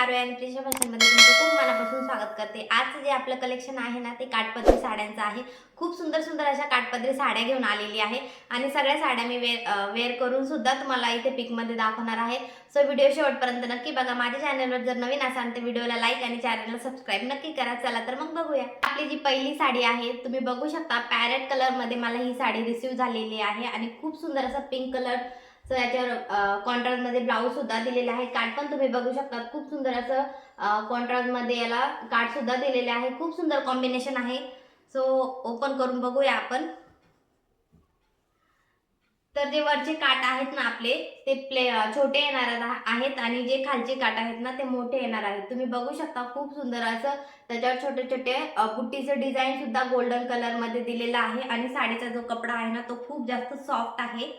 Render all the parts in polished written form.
आरोही आणि प्रिशा फॅशनमध्ये तुमचं खूप मनापासून स्वागत करते। आज जे आपलं कलेक्शन आहे ना ते काठपदरी साड्यांचं आहे। खूप सुंदर सुंदर अशा काठपदरी साड्या घेऊन आलेली आहे आणि सगळ्या साड्या मी वेअर करून सुद्धा तुम्हाला इथे पिकमध्ये दाखवणार आहे। सो व्हिडिओ शेवटपर्यंत नक्की बघा। माझ्या चॅनलवर जर नवीन असाल तर व्हिडिओला लाईक आणि चॅनलला सबस्क्राइब नक्की करा। चला तर मग बघूया। आपली जी पहिली साडी आहे तुम्ही बघू शकता पॅरेट कलर मध्ये मला ही साडी रिसीव झालेली आहे आणि खूप सुंदर असा पिंक कलर सो याच्यावर कॉन्ट्रास्ट मध्ये ब्लाउज सुद्धा दिलेला आहे। काठ पण तुम्ही बघू शकता खूप सुंदर असं कॉन्ट्रास्ट मध्ये याला काठ सुद्धा दिलेले आहे। खूप सुंदर कॉम्बिनेशन आहे। सो ओपन करून बघूया आपण। तर जे वरचे काठ आहेत ना आपले ते छोटे येणार आहेत आणि जे खालचे काठ आहेत ना ते मोठे येणार आहेत। तुम्ही बघू शकता खूप सुंदर असं त्याच्यावर छोटे छोटे बुट्टीचं डिझाइन सुद्धा गोल्डन कलर मध्ये दिलेला आहे आणि साडीचा जो कपडा आहे ना तो खूप जास्त सॉफ्ट आहे।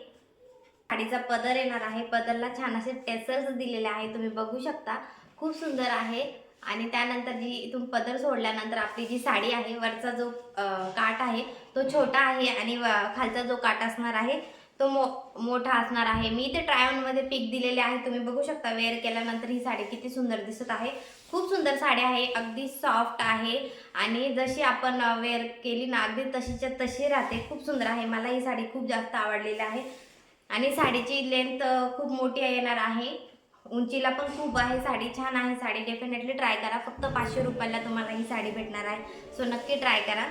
साडीचा पदर येणार आहे। पदरला छान असे टेसल्स दिलेले आहे तुम्ही बघू शकता खूप सुंदर आहे। आणि त्यानंतर जी इथून पदर सोडल्यानंतर आपली जी साडी आहे वरचा जो काठ आहे तो छोटा आहे आणि खालचा जो काठ असणार आहे तो मोठा असणार आहे। मी इथे ट्राय ऑन मध्ये पिक दिलेले आहे तुम्ही बघू शकता वेअर केल्यानंतर ही साडी किती सुंदर दिसत आहे। खूप सुंदर साडी आहे अगदी सॉफ्ट आहे आणि जशी आपण वेअर केली ना अगदी तशीच्या तशी राहते। खूप सुंदर आहे मला ही साडी खूप जास्त आवडलेली आहे आणि साडीची लेंथ खूप मोठी येणार आहे। उंचीला पण खूप आहे। साडी छान आहे। साडी डेफिनेटली ट्राय करा। फक्त 500 रुपयाला तुम्हाला ही साडी भेटणार आहे। सो नक्की ट्राय करा।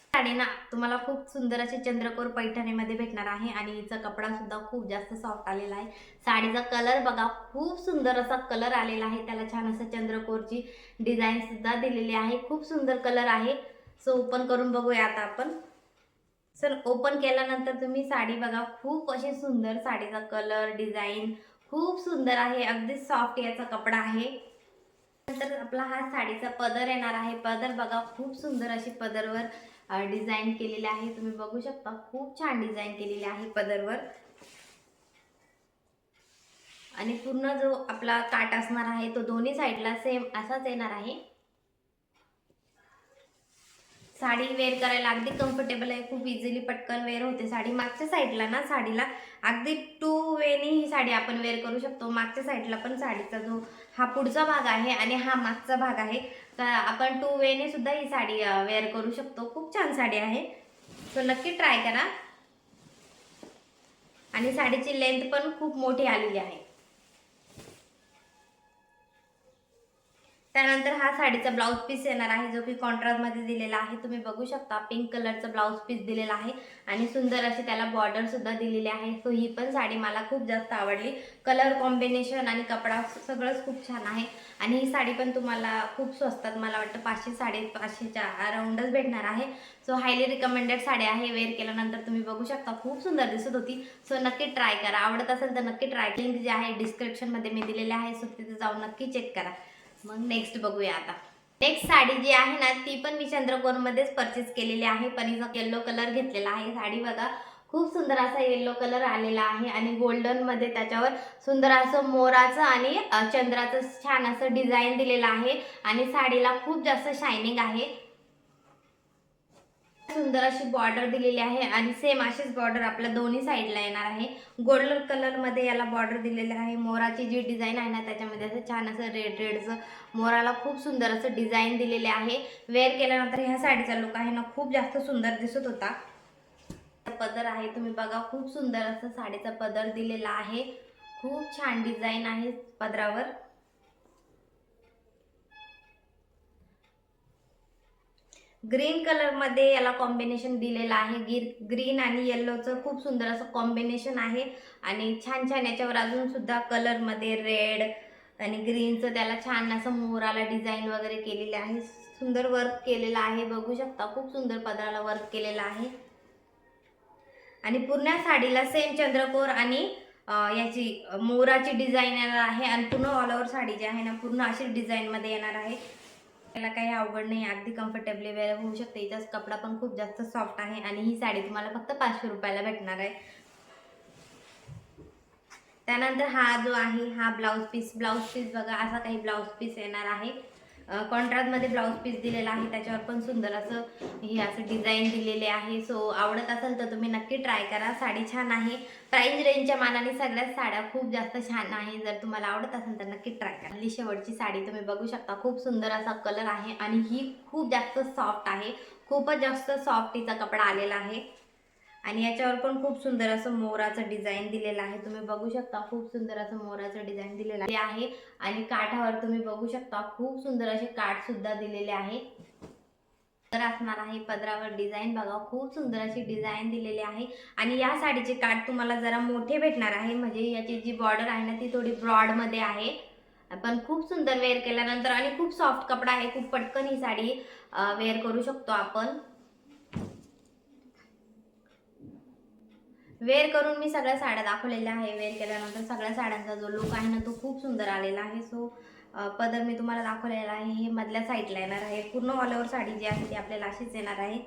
साडी ना तुम्हाला खूप सुंदर अशी चंद्रकोर पैठणीमध्ये भेटणार आहे आणि हिचा कपडा सुद्धा खूप जास्त सॉफ्ट आलेला आहे। साडीचा कलर बघा खूप सुंदर असा कलर आलेला आहे। त्याला छान असं चंद्रकोरची डिझाइन सुद्धा दिलेली आहे। खूप सुंदर कलर आहे। सो ओपन करून बघूया आता आपण। सर ओपन केल्यानंतर तुम्ही साडी बघा खूप अशी सुंदर साडीचा कलर डिझाइन खूप सुंदर आहे। अगदी सॉफ्ट याचा कपडा आहे। नंतर आपला हा साडीचा पदर येणार आहे। पदर बघा खूप सुंदर अशी पदरवर डिझाइन केलेली आहे तुम्ही बघू शकता खूप छान डिझाइन केलेली आहे पदरवर आणि पूर्ण जो आपला काठ असणार आहे तो दोन्ही साइडला सेम असाच येणार आहे। साडी वेअर करायला अगदी कम्फर्टेबल आहे। खूप इझिली पटकन वेअर होते साडी। मागच्या साईडला ना साडीला अगदी 2 वेनी ही साडी आपण वेअर करू शकतो। मागच्या साईडला पण साडीचा जो हा पुढचा भाग आहे आणि हा मागचा भाग आहे तर आपण 2 वेने सुद्धा ही साडी वेअर करू शकतो। खूप छान साडी आहे। सो नक्की ट्राय करा आणि साडीची लेंथ पण खूप मोठी आलेली आहे। त्यानंतर हा साडीचा ब्लाउज पीस येणार आहे जो की कॉन्ट्रास्ट मध्ये दिलेला आहे। तुम्ही बघू शकता पिंक कलरचा ब्लाउज पीस दिलेला आहे आणि सुंदर अशी त्याला बॉर्डर सुद्धा दिलेली आहे। सो ही पण साडी मला खूप जास्त आवडली। कलर कॉम्बिनेशन आणि कपडा सगळंच खूप छान आहे आणि ही साडी पण तुम्हाला खूप स्वस्तात मला वाटतं 500 550च्या अराउंडच भेटणार आहे। सो हायली रिकमेंडेड साडी आहे। वेअर केल्यानंतर तुम्ही बघू शकता खूप सुंदर दिसत होती। सो नक्की ट्राय करा। आवडत असेल तर नक्की ट्राय। लिंक जी आहे डिस्क्रिप्शन मध्ये मी दिलेली आहे सो तिथे जाऊन नक्की चेक करा। मग नेक्स्ट बघूया आता। नेक्स्ट साडी जी आहे ना ती पण मी चंद्रकोर मध्येच परचेस केलेली आहे। पनीचा येलो कलर घेतलेला आहे। साडी बघा खूप सुंदर असा येलो कलर आलेला आहे आणि गोल्डन मध्ये त्याच्यावर सुंदर असं मोराचं आणि चंद्राचं छान असं डिझाइन दिलेलं आहे आणि साडीला खूप जास्त शायनिंग आहे। सुंदर अशी बॉर्डर दिलेली आहे आणि सेम अशीच बॉर्डर आपल्या दोन्ही साइडला येणार आहे। गोल्डन कलर मध्ये याला बॉर्डर दिलेली आहे। मोराची जी डिझाइन आहे ना त्याच्यामध्ये असं छान असं रेडचं मोराला खूप सुंदर असं डिझाइन दिलेले आहे। वेअर केल्यानंतर ह्या साडीचा लुक आहे ना खूप जास्त सुंदर दिसत होता। पदर आहे तुम्ही बघा खूप सुंदर असं साडीचा पदर दिलेला आहे। खूप छान डिझाइन आहे पदरावर। ग्रीन कलर मध्ये याला कॉम्बिनेशन दिलेलं आहे। ग्रीन आणि येल्लोचं खूप सुंदर असं कॉम्बिनेशन आहे आणि छान छान याच्यावर अजून सुद्धा कलर मध्ये रेड आणि ग्रीनचं त्याला छान असं मोराला डिझाइन वगैरे केलेले आहे। सुंदर वर्क केलेलं आहे बघू शकता खूप सुंदर पदराला वर्क केलेलं आहे आणि पूर्ण साडीला सेम चंद्रकोर आणि याची मोराची डिझाइन येणार आहे आणि पूर्ण ऑल ओव्हर साडी जी आहे ना पूर्ण अशी डिझाइन मध्ये येणार आहे। त्याला काही अवघड नाही अगदी कम्फर्टेबली वेअर होऊ शकते। हिचाच कपडा पण खूप जास्त सॉफ्ट आहे आणि ही साडी तुम्हाला फक्त 500 रुपयाला भेटणार आहे। त्यानंतर हा जो आहे हा ब्लाउज पीस बघा असा काही ब्लाउज पीस येणार आहे। कॉन्ट्रास्टमध्ये ब्लाऊज पीस दिलेला आहे, त्याच्यावर पण सुंदर असं हे असं डिझाईन दिलेले आहे. सो आवडत असेल तर तुम्ही नक्की ट्राय करा. साडी छान आहे. प्राईस रेंजच्या मानाने सगळ्याच साड्या खूप जास्त छान आहे. जर तुम्हाला आवडत असेल तर नक्की ट्राय करा. ही शेवटची साडी तुम्ही बघू शकता, खूप सुंदर असा कलर आहे आणि ही खूप जास्त सॉफ्ट आहे. खूपच जास्त सॉफ्ट हिचा कपडा आलेला आहे आणि याच्यावर पण खूप सुंदर असं मोराचं डिझाईन दिलेलं आहे. तुम्ही बघू शकता, खूप सुंदर असं मोराचं डिझाईन दिलेलं आहे आणि काठावर तुम्ही बघू शकता खूप सुंदर असे काठ सुद्धा दिलेले आहे. तर असणार आहे पदरावर डिझाईन बघा, खूप सुंदर अशी डिझाईन दिलेली आहे आणि या साडीचे काठ तुम्हाला जरा मोठे भेटणार आहे. म्हणजे याची जी बॉर्डर आहे ना ती थोडी ब्रॉडमध्ये आहे, पण खूप सुंदर वेअर केल्यानंतर आणि खूप सॉफ्ट कपडा आहे. खूप पटकन ही साडी वेअर करू शकतो आपण. वेअर करून मी सगळ्या साड्या दाखवलेल्या आहे. वेअर केल्यानंतर सगळ्या साड्यांचा जो लुक आहे ना तो खूप सुंदर आलेला आहे. सो पदर मी तुम्हाला दाखवलेला आहे. हे मधल्या साईडला येणार आहे. पूर्ण ऑल ओव्हर साडी जी आहे ती आपल्याला अशीच येणार आहे.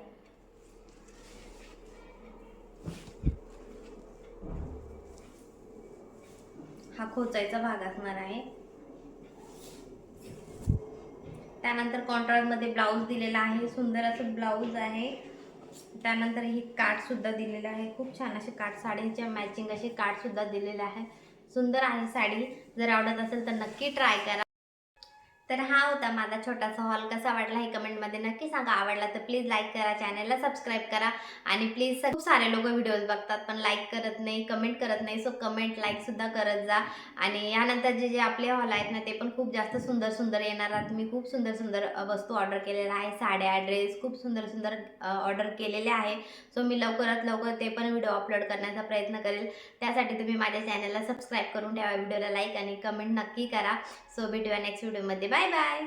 हा खोचायचा भाग असणार आहे. त्यानंतर कॉन्ट्रास्टमध्ये ब्लाऊज दिलेला आहे. सुंदर असं ब्लाऊज आहे. त्यानंतर ही काठ सुद्धा दिलेलं आहे. खूप छान असे काठ, साडीच्या मॅचिंग असे काठ सुद्धा दिलेले आहे. सुंदर आहे साडी. जर आवडत असेल तर नक्की ट्राय करा. तर हा होता माझा छोटासा हॉल. कसा वाटला हे कमेंटमध्ये नक्की सांगा. आवडला तर प्लीज लाईक करा, चॅनलला सबस्क्राईब करा आणि प्लीज खूप सारे लोक व्हिडिओज बघतात पण लाईक करत नाही, कमेंट करत नाही. सो कमेंट लाईक सुद्धा करत जा. आणि यानंतर जे जे आपले हॉल आहेत ना ते पण खूप जास्त सुंदर सुंदर येणार आहेत. मी खूप सुंदर सुंदर वस्तू ऑर्डर केलेल्या आहे. साड्या, ड्रेस खूप सुंदर सुंदर ऑर्डर केलेले आहे. सो मी लवकरात लवकर ते पण व्हिडिओ अपलोड करण्याचा प्रयत्न करेल. त्यासाठी तुम्ही माझ्या चॅनलला सबस्क्राईब करून ठेवा, व्हिडिओला लाईक आणि कमेंट नक्की करा. सो भेटूया नेक्स्ट व्हिडिओमध्ये. Bye bye.